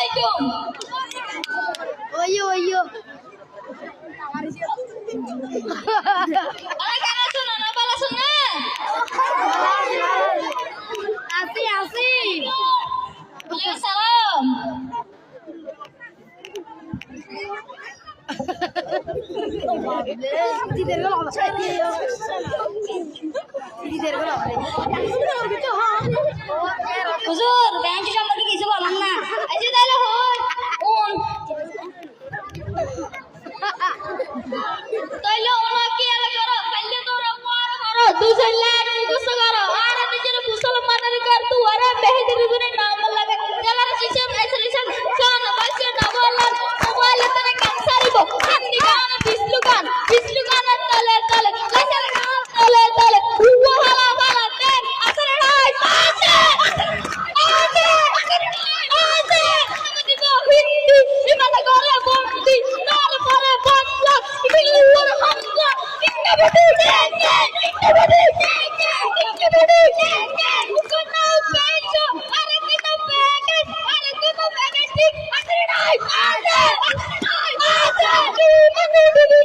আলাইকুম। ওইয়ো ওইয়ো আরে কেন শোনো না বলা শোনা আসি আসি ওয়ালাইকুম সালাম। দিদের গলা দিদের গলা হুজুর ব্যাংক সম্পর্কে কিছু বলেন না। আচ্ছা তাহলে হয় কোন তাইলে ওনাকে এলা করো কাইলে তোরা মার মারো দুজন লাখ গুছো করো আর নিজের মুসলমানের কর তু আর বেহেদের গুনে নাম লাগে জালার ইসলাম এসলিশন জান বাসে না বলেন মোবাইল তনে কামসারিব হিন্দি গান বিষ্ণু গান তলে তলে লাসার গান তলে তলে ওয়ালা ওয়ালা তেন আসরে নাই আছে দিব হিন্দি ইমানে করে বন্দি নাল পরে বাংলা বিল্লাহ হামদা ইন্নাবদি ইন্নাবদি কোনা পেছো আরে কোনা প্যাকেজ আরে কোনা প্যাকেজ ঠিক আসরে নাই আছে ইমানে